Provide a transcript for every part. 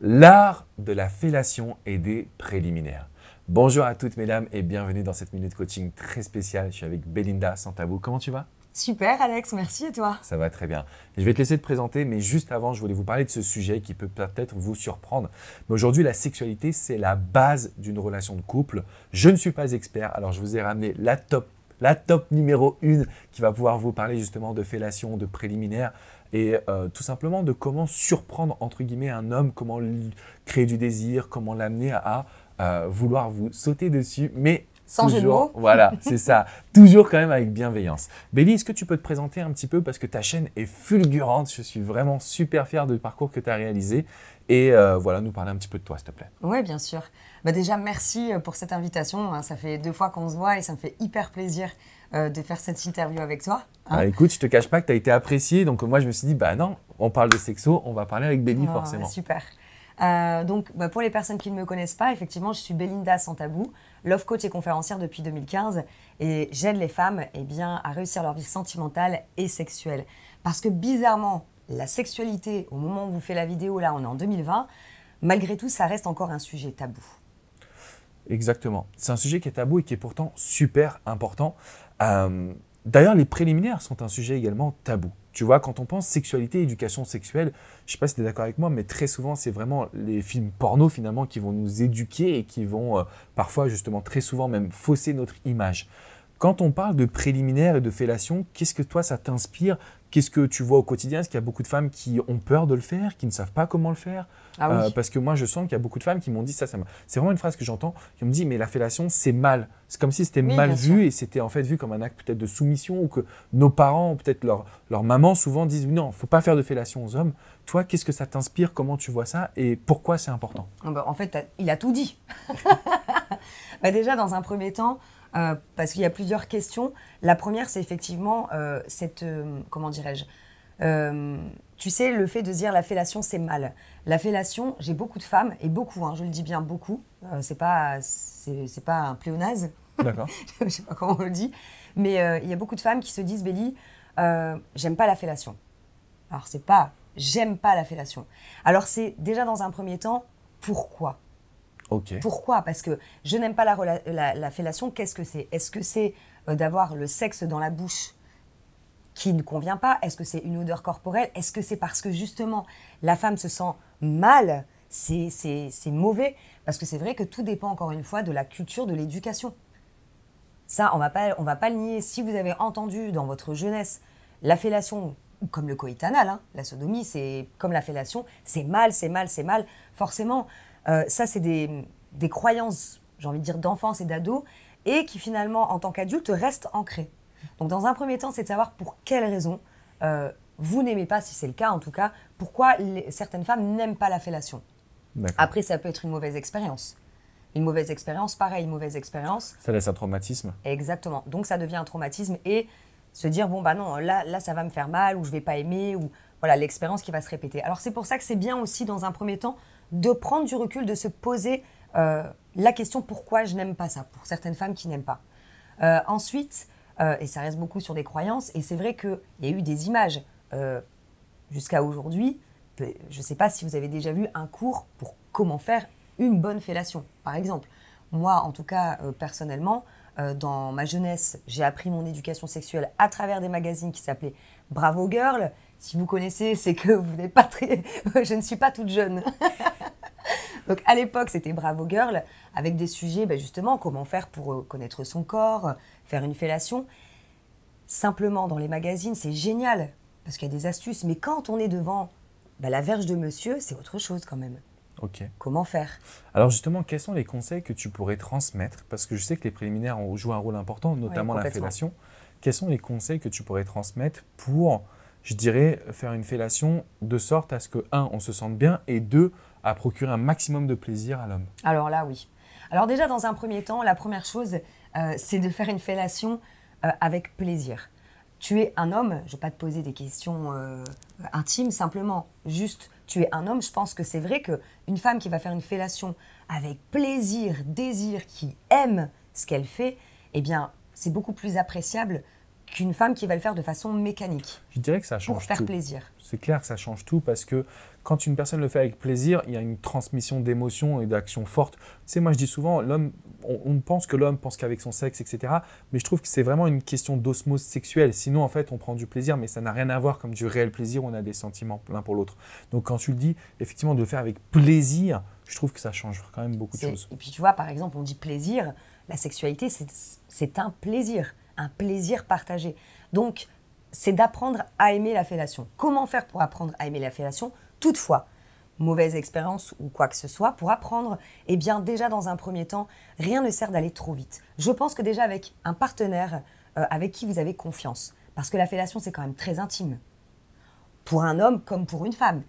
L'art de la fellation et des préliminaires. Bonjour à toutes mesdames et bienvenue dans cette minute coaching très spéciale. Je suis avec Belinda Santabou. Comment tu vas? Super Alex, merci et toi? Ça va très bien. Je vais te laisser te présenter, mais juste avant, je voulais vous parler de ce sujet qui peut peut-être vous surprendre. Mais aujourd'hui, la sexualité, c'est la base d'une relation de couple. Je ne suis pas expert, alors je vous ai ramené la top numéro 1 qui va pouvoir vous parler justement de fellation, de préliminaires et tout simplement de comment surprendre entre guillemets un homme, comment lui créer du désir, comment l'amener à vouloir vous sauter dessus, mais Sans jeu de toujours, mots. voilà, c'est ça, toujours quand même avec bienveillance. Béli, est-ce que tu peux te présenter un petit peu parce que ta chaîne est fulgurante, je suis vraiment super fier du parcours que tu as réalisé et voilà, nous parler un petit peu de toi s'il te plaît. Oui, bien sûr. Déjà, merci pour cette invitation. Ça fait 2 fois qu'on se voit et ça me fait hyper plaisir de faire cette interview avec toi. Écoute, je te cache pas que tu as été apprécié, donc moi je me suis dit, bah non, on parle de sexo, on va parler avec Béli forcément. Super. Pour les personnes qui ne me connaissent pas, effectivement, je suis Belinda Santabou, love coach et conférencière depuis 2015 et j'aide les femmes à réussir leur vie sentimentale et sexuelle. Parce que bizarrement, la sexualité, au moment où vous faites la vidéo, là on est en 2020, malgré tout, ça reste encore un sujet tabou. Exactement. C'est un sujet qui est tabou et qui est pourtant super important. D'ailleurs, les préliminaires sont un sujet également tabou. Tu vois, quand on pense sexualité, éducation sexuelle, je ne sais pas si tu es d'accord avec moi, mais très souvent, c'est vraiment les films porno finalement qui vont nous éduquer et qui vont parfois, justement, très souvent même fausser notre image. Quand on parle de préliminaires et de fellation, qu'est-ce que toi, ça t'inspire? Qu'est-ce que tu vois au quotidien? Est-ce qu'il y a beaucoup de femmes qui ont peur de le faire, qui ne savent pas comment le faire? Oui. Parce que moi, je sens qu'il y a beaucoup de femmes qui m'ont dit ça. C'est vraiment une phrase que j'entends, qui me dit mais la fellation, c'est mal. C'est comme si c'était Oui, mal bien vu sûr. et c'était en fait vu comme un acte peut-être de soumission ou que nos parents, ou peut-être leur maman souvent disent non, il ne faut pas faire de fellation aux hommes. Toi, qu'est-ce que ça t'inspire? Comment tu vois ça et pourquoi c'est important? En fait, il a tout dit. Déjà, dans un premier temps, parce qu'il y a plusieurs questions. La première, c'est effectivement comment dirais-je, tu sais, le fait de dire la fellation, c'est mal. La fellation, j'ai beaucoup de femmes, et beaucoup, je le dis bien beaucoup, c'est pas un pléonasme, D'accord. je sais pas comment on le dit, mais il y a beaucoup de femmes qui se disent, Béli, j'aime pas la fellation. Alors, c'est pas j'aime pas la fellation. Alors, c'est déjà dans un premier temps, pourquoi? Ok. Pourquoi? Parce que je n'aime pas la fellation, qu'est-ce que c'est? Est-ce que c'est d'avoir le sexe dans la bouche qui ne convient pas? Est-ce que c'est une odeur corporelle? Est-ce que c'est parce que justement la femme se sent mal? C'est mauvais? Parce que c'est vrai que tout dépend encore une fois de la culture, de l'éducation. Ça, on va pas le nier. Si vous avez entendu dans votre jeunesse la fellation, ou comme le coït anal, la sodomie, c'est comme la fellation, c'est mal, c'est mal, c'est mal. Forcément, ça c'est des croyances, j'ai envie de dire, d'enfance et d'ados, et qui finalement, en tant qu'adulte, restent ancrées. Donc dans un premier temps, c'est de savoir pour quelles raisons vous n'aimez pas, si c'est le cas en tout cas, pourquoi certaines femmes n'aiment pas la fellation. Après, ça peut être une mauvaise expérience. Une mauvaise expérience, pareil, une mauvaise expérience. Ça laisse un traumatisme. Exactement. Donc ça devient un traumatisme et se dire, bon bah non, là ça va me faire mal ou je vais pas aimer ou voilà, l'expérience qui va se répéter. Alors c'est pour ça que c'est bien aussi dans un premier temps de prendre du recul, de se poser la question pourquoi je n'aime pas ça, pour certaines femmes qui n'aiment pas. Ensuite, et ça reste beaucoup sur des croyances, et c'est vrai qu'il y a eu des images jusqu'à aujourd'hui. Je ne sais pas si vous avez déjà vu un cours pour comment faire une bonne fellation, par exemple. Moi, en tout cas, personnellement, dans ma jeunesse, j'ai appris mon éducation sexuelle à travers des magazines qui s'appelaient Bravo Girl. Si vous connaissez, c'est que vous n'êtes pas très... Je ne suis pas toute jeune. Donc à l'époque, c'était Bravo Girl, avec des sujets, justement, comment faire pour connaître son corps, faire une fellation. Simplement, dans les magazines, c'est génial, parce qu'il y a des astuces. Mais quand on est devant la verge de monsieur, c'est autre chose quand même. Ok. Comment faire? Alors justement, quels sont les conseils que tu pourrais transmettre? Parce que je sais que les préliminaires jouent un rôle important, notamment la fellation. Quels sont les conseils que tu pourrais transmettre pour, je dirais, faire une fellation de sorte à ce que, 1, on se sente bien et 2, à procurer un maximum de plaisir à l'homme? Alors là, oui. Alors déjà, dans un premier temps, la première chose, c'est de faire une fellation avec plaisir. Tu es un homme, je ne vais pas te poser des questions intimes, simplement, juste, tu es un homme. Je pense que c'est vrai qu'une femme qui va faire une fellation avec plaisir, désir, qui aime ce qu'elle fait, eh bien, c'est beaucoup plus appréciable qu'une femme qui va le faire de façon mécanique. Je dirais que ça change pour faire tout. plaisir. C'est clair que ça change tout parce que quand une personne le fait avec plaisir, il y a une transmission d'émotions et d'actions fortes. Tu sais, moi je dis souvent, l'homme, on pense que l'homme pense qu'avec son sexe, etc. Mais je trouve que c'est vraiment une question d'osmose sexuelle. Sinon, en fait, on prend du plaisir, mais ça n'a rien à voir comme du réel plaisir où on a des sentiments l'un pour l'autre. Donc quand tu le dis, effectivement, de le faire avec plaisir, je trouve que ça change quand même beaucoup de choses. Et puis tu vois, par exemple, on dit plaisir, la sexualité, c'est un plaisir partagé. Donc, c'est d'apprendre à aimer la fellation. Comment faire pour apprendre à aimer la fellation? Toutefois, mauvaise expérience ou quoi que ce soit, pour apprendre, eh bien déjà dans un premier temps, rien ne sert d'aller trop vite. Je pense que déjà avec un partenaire avec qui vous avez confiance, parce que la fellation c'est quand même très intime, pour un homme comme pour une femme.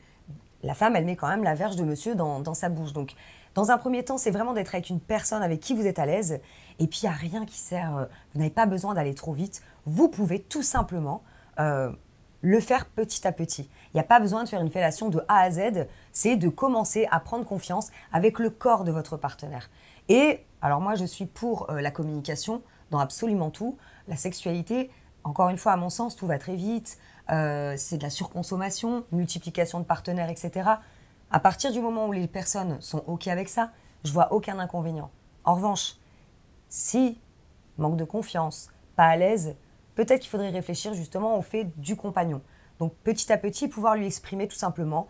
La femme, elle met quand même la verge de monsieur dans sa bouche. Donc, dans un premier temps, c'est vraiment d'être avec une personne avec qui vous êtes à l'aise. Et puis, il n'y a rien qui sert. Vous n'avez pas besoin d'aller trop vite. Vous pouvez tout simplement le faire petit à petit. Il n'y a pas besoin de faire une fellation de A à Z. C'est de commencer à prendre confiance avec le corps de votre partenaire. Et alors moi, je suis pour la communication dans absolument tout. La sexualité, encore une fois, à mon sens, tout va très vite. C'est de la surconsommation, multiplication de partenaires, etc. À partir du moment où les personnes sont OK avec ça, je vois aucun inconvénient. En revanche, si manque de confiance, pas à l'aise, peut-être qu'il faudrait réfléchir justement au fait du compagnon. Donc petit à petit, pouvoir lui exprimer tout simplement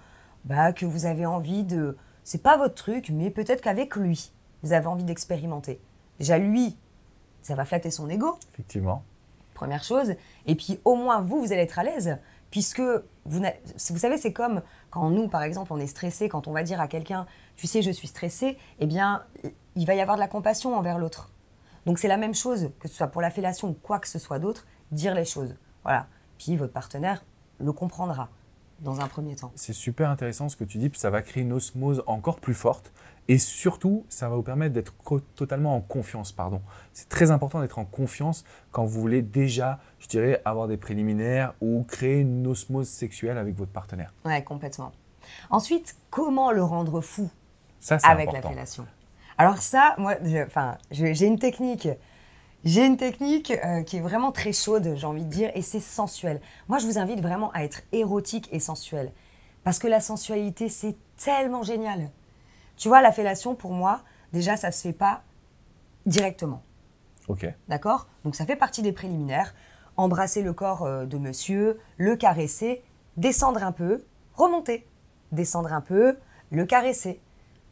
que vous avez envie de... C'est pas votre truc, mais peut-être qu'avec lui, vous avez envie d'expérimenter. Déjà lui, ça va flatter son ego. Effectivement. Première chose. Et puis, au moins, vous allez être à l'aise, puisque, vous savez, c'est comme quand nous, par exemple, on est stressé, quand on va dire à quelqu'un, tu sais, je suis stressé, eh bien, il va y avoir de la compassion envers l'autre. Donc, c'est la même chose, que ce soit pour la fellation ou quoi que ce soit d'autre, dire les choses. Voilà. Puis, votre partenaire le comprendra dans un premier temps. C'est super intéressant ce que tu dis, puis ça va créer une osmose encore plus forte. Et surtout, ça va vous permettre d'être totalement en confiance. C'est très important d'être en confiance quand vous voulez déjà, je dirais, avoir des préliminaires ou créer une osmose sexuelle avec votre partenaire. Ouais, complètement. Ensuite, comment le rendre fou ça, c'est avec important. la fellation? Alors ça, moi, j'ai une technique. J'ai une technique qui est vraiment très chaude, j'ai envie de dire, et c'est sensuel. Moi, je vous invite vraiment à être érotique et sensuel. Parce que la sensualité, c'est tellement génial. Tu vois, la fellation, pour moi, déjà, ça ne se fait pas directement. Ok. D'accord? Donc, ça fait partie des préliminaires. Embrasser le corps de monsieur, le caresser, descendre un peu, remonter. Descendre un peu, le caresser.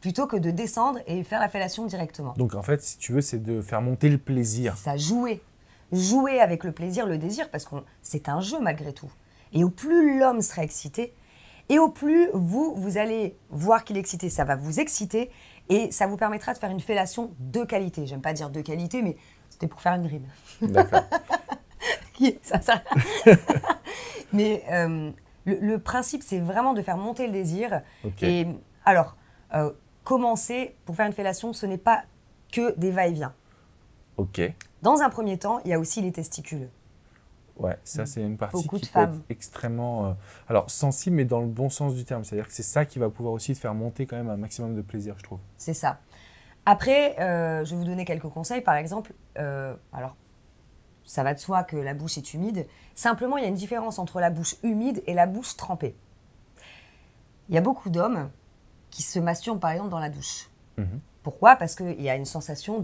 Plutôt que de descendre et faire la fellation directement. Donc, en fait, si tu veux, c'est de faire monter le plaisir. C'est ça, jouer. Jouer avec le plaisir, le désir, parce que c'est un jeu malgré tout. Et au plus l'homme sera excité, et au plus vous allez voir qu'il est excité, ça va vous exciter et ça vous permettra de faire une fellation de qualité. J'aime pas dire de qualité, mais c'était pour faire une rime. D'accord. ça. Mais le principe, c'est vraiment de faire monter le désir. Okay. Et alors, commencer pour faire une fellation, ce n'est pas que des va-et-vient. Ok. Dans un premier temps, il y a aussi les testicules. Ouais, ça c'est une partie Beaucoup qui de peut femmes. être extrêmement sensible, mais dans le bon sens du terme. C'est-à-dire que c'est ça qui va pouvoir aussi te faire monter quand même un maximum de plaisir, je trouve. C'est ça. Après, je vais vous donner quelques conseils. Par exemple, alors, ça va de soi que la bouche est humide. Simplement, il y a une différence entre la bouche humide et la bouche trempée. Il y a beaucoup d'hommes qui se masturbent, par exemple, dans la douche. Pourquoi? Parce qu'il y a une sensation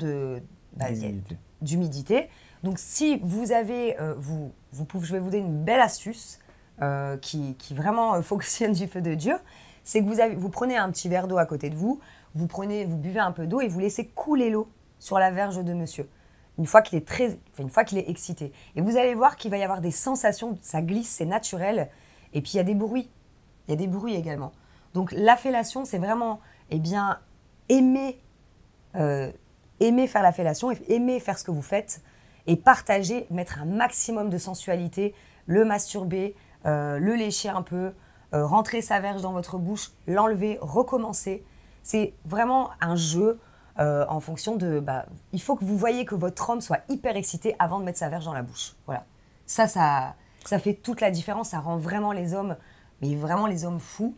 d'humidité. Donc, si vous avez, je vais vous donner une belle astuce qui vraiment fonctionne du feu de Dieu. C'est que vous prenez un petit verre d'eau à côté de vous, vous buvez un peu d'eau et vous laissez couler l'eau sur la verge de monsieur. Une fois qu'il est excité. Et vous allez voir qu'il va y avoir des sensations, ça glisse, c'est naturel. Et puis, il y a des bruits. Il y a des bruits également. Donc, la fellation, c'est vraiment, aimer faire la fellation, aimer faire ce que vous faites et partager, mettre un maximum de sensualité, le masturber, le lécher un peu, rentrer sa verge dans votre bouche, l'enlever, recommencer. C'est vraiment un jeu en fonction de... il faut que vous voyez que votre homme soit hyper excité avant de mettre sa verge dans la bouche. Voilà. Ça fait toute la différence. Ça rend vraiment les hommes, mais vraiment les hommes fous.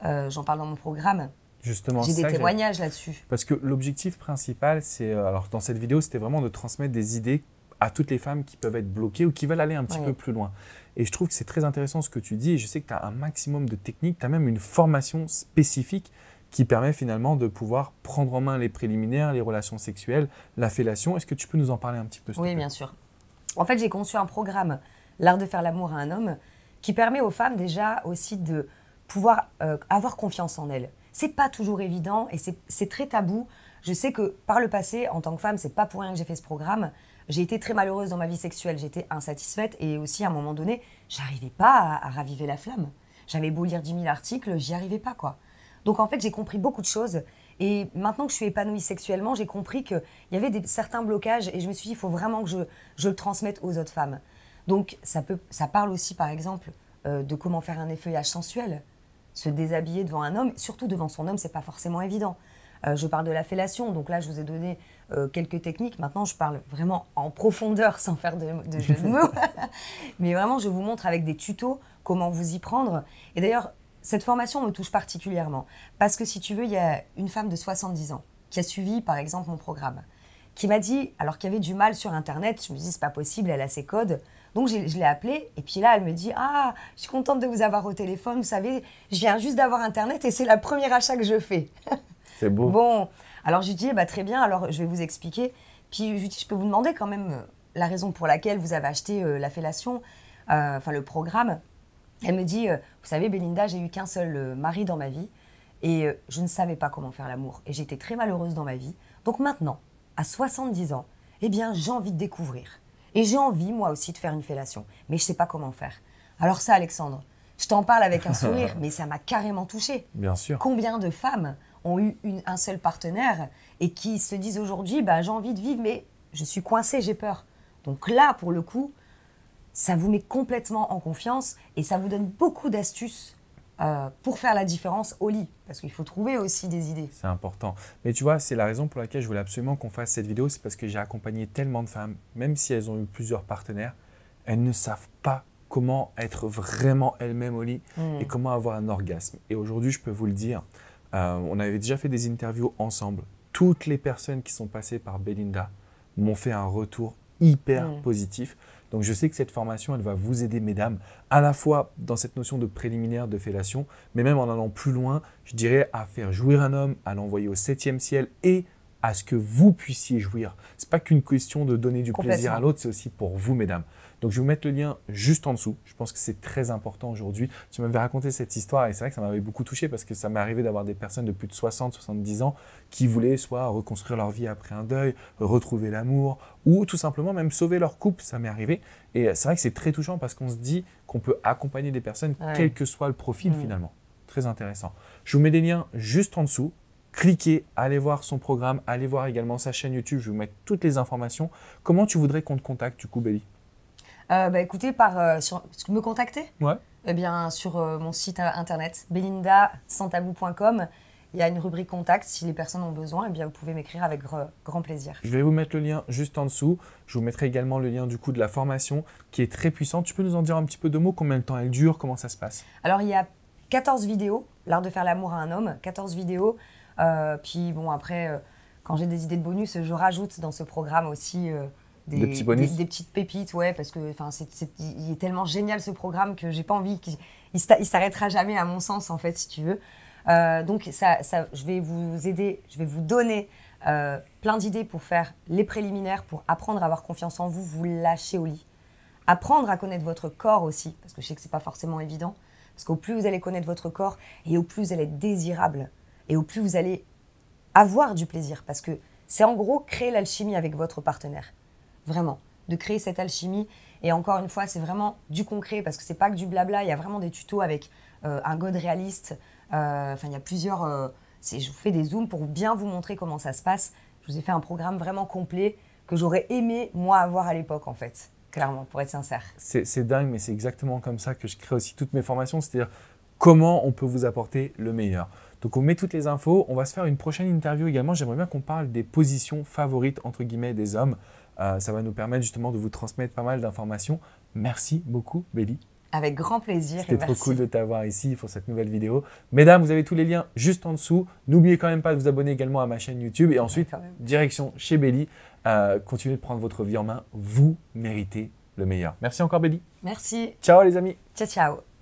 J'en parle dans mon programme. Justement, j'ai des témoignages là-dessus. Parce que l'objectif principal, c'est... alors, dans cette vidéo, c'était vraiment de transmettre des idées à toutes les femmes qui peuvent être bloquées ou qui veulent aller un petit Ouais. peu plus loin. Et je trouve que c'est très intéressant ce que tu dis et je sais que tu as un maximum de techniques, tu as même une formation spécifique qui permet finalement de pouvoir prendre en main les préliminaires, les relations sexuelles, la fellation. Est-ce que tu peux nous en parler un petit peu, s'il te Oui, plaît? bien sûr. En fait, j'ai conçu un programme, L'art de faire l'amour à un homme, qui permet aux femmes déjà aussi de pouvoir avoir confiance en elles. C'est pas toujours évident et c'est très tabou. Je sais que par le passé, en tant que femme, c'est pas pour rien que j'ai fait ce programme. J'ai été très malheureuse dans ma vie sexuelle, j'étais insatisfaite et aussi à un moment donné, j'arrivais pas à raviver la flamme. J'avais beau lire 10 000 articles, j'y arrivais pas quoi. Donc en fait, j'ai compris beaucoup de choses et maintenant que je suis épanouie sexuellement, j'ai compris qu'il y avait certains blocages et je me suis dit, il faut vraiment que je le transmette aux autres femmes. Donc ça parle aussi par exemple de comment faire un effeuillage sensuel, se déshabiller devant un homme, surtout devant son homme, c'est pas forcément évident. Je parle de la fellation, donc là je vous ai donné quelques techniques. Maintenant je parle vraiment en profondeur sans faire de jeu de mots. Mais vraiment je vous montre avec des tutos comment vous y prendre. Et d'ailleurs cette formation me touche particulièrement parce que si tu veux, il y a une femme de 70 ans qui a suivi par exemple mon programme, qui m'a dit, alors qu'il y avait du mal sur internet, je me dis c'est pas possible, elle a ses codes. Donc je l'ai appelée et puis là elle me dit « Ah, je suis contente de vous avoir au téléphone, vous savez, je viens juste d'avoir internet et c'est le premier achat que je fais. » C'est beau. Bon, alors je lui dis très bien, alors je vais vous expliquer. Puis je lui dis, je peux vous demander quand même la raison pour laquelle vous avez acheté la fellation, enfin le programme. Elle me dit, vous savez Belinda, j'ai eu qu'un seul mari dans ma vie et je ne savais pas comment faire l'amour et j'étais très malheureuse dans ma vie. Donc maintenant, à 70 ans, eh bien j'ai envie de découvrir. Et j'ai envie moi aussi de faire une fellation, mais je ne sais pas comment faire. Alors ça Alexandre, je t'en parle avec un sourire, mais ça m'a carrément touchée. Bien sûr. Combien de femmes ont eu un seul partenaire et qui se disent aujourd'hui, j'ai envie de vivre, mais je suis coincée, j'ai peur. Donc là, pour le coup, ça vous met complètement en confiance et ça vous donne beaucoup d'astuces pour faire la différence au lit. Parce qu'il faut trouver aussi des idées. C'est important. Mais tu vois, c'est la raison pour laquelle je voulais absolument qu'on fasse cette vidéo, c'est parce que j'ai accompagné tellement de femmes, même si elles ont eu plusieurs partenaires, elles ne savent pas comment être vraiment elles-mêmes au lit et comment avoir un orgasme. Et aujourd'hui, je peux vous le dire, on avait déjà fait des interviews ensemble. Toutes les personnes qui sont passées par Belinda m'ont fait un retour hyper positif. Donc je sais que cette formation, elle va vous aider, mesdames, à la fois dans cette notion de préliminaire, de fellation, mais même en allant plus loin, je dirais à faire jouir un homme, à l'envoyer au 7e ciel et à ce que vous puissiez jouir. Ce n'est pas qu'une question de donner du plaisir à l'autre, c'est aussi pour vous, mesdames. Donc, je vais vous mettre le lien juste en dessous. Je pense que c'est très important aujourd'hui. Tu m'avais raconté cette histoire et c'est vrai que ça m'avait beaucoup touché parce que ça m'est arrivé d'avoir des personnes de plus de 60, 70 ans qui voulaient soit reconstruire leur vie après un deuil, retrouver l'amour ou tout simplement même sauver leur couple. Ça m'est arrivé. Et c'est vrai que c'est très touchant parce qu'on se dit qu'on peut accompagner des personnes quel que soit le profil finalement. Très intéressant. Je vous mets des liens juste en dessous. Cliquez, allez voir son programme, allez voir également sa chaîne YouTube. Je vais vous mettre toutes les informations. Comment tu voudrais qu'on te contacte du coup, Béli? Écoutez, me contacter Ouais. Eh bien, sur mon site internet, belindasantabou.com, il y a une rubrique contact. Si les personnes ont besoin, eh bien, vous pouvez m'écrire avec grand plaisir. Je vais vous mettre le lien juste en dessous. Je vous mettrai également le lien du coup de la formation qui est très puissante. Tu peux nous en dire un petit peu de mots? Combien de temps elle dure? Comment ça se passe? Alors, il y a 14 vidéos, l'art de faire l'amour à un homme, 14 vidéos. Puis bon, après, quand j'ai des idées de bonus, je rajoute dans ce programme aussi des petits bonus. Des petites pépites, ouais, parce que il est tellement génial ce programme que j'ai pas envie qu'il s'arrêtera jamais à mon sens en fait, si tu veux. Donc je vais vous aider, je vais vous donner plein d'idées pour faire les préliminaires, pour apprendre à avoir confiance en vous, vous lâcher au lit. Apprendre à connaître votre corps aussi, parce que je sais que c'est pas forcément évident, parce qu'au plus vous allez connaître votre corps et au plus vous allez être désirable et au plus vous allez avoir du plaisir, parce que c'est en gros créer l'alchimie avec votre partenaire. Vraiment, de créer cette alchimie. Et encore une fois, c'est vraiment du concret parce que c'est pas que du blabla. Il y a vraiment des tutos avec un god réaliste. Il y a plusieurs. Je vous fais des zooms pour bien vous montrer comment ça se passe. Je vous ai fait un programme vraiment complet que j'aurais aimé moi avoir à l'époque en fait. Clairement, pour être sincère. C'est dingue, mais c'est exactement comme ça que je crée aussi toutes mes formations. C'est-à-dire comment on peut vous apporter le meilleur. Donc on met toutes les infos. On va se faire une prochaine interview également. J'aimerais bien qu'on parle des positions favorites entre guillemets des hommes. Ça va nous permettre justement de vous transmettre pas mal d'informations. Merci beaucoup, Béli. Avec grand plaisir. C'était trop cool de t'avoir ici pour cette nouvelle vidéo. Mesdames, vous avez tous les liens juste en dessous. N'oubliez quand même pas de vous abonner également à ma chaîne YouTube. Et ensuite, direction chez Béli. Continuez de prendre votre vie en main. Vous méritez le meilleur. Merci encore, Béli. Merci. Ciao, les amis. Ciao, ciao.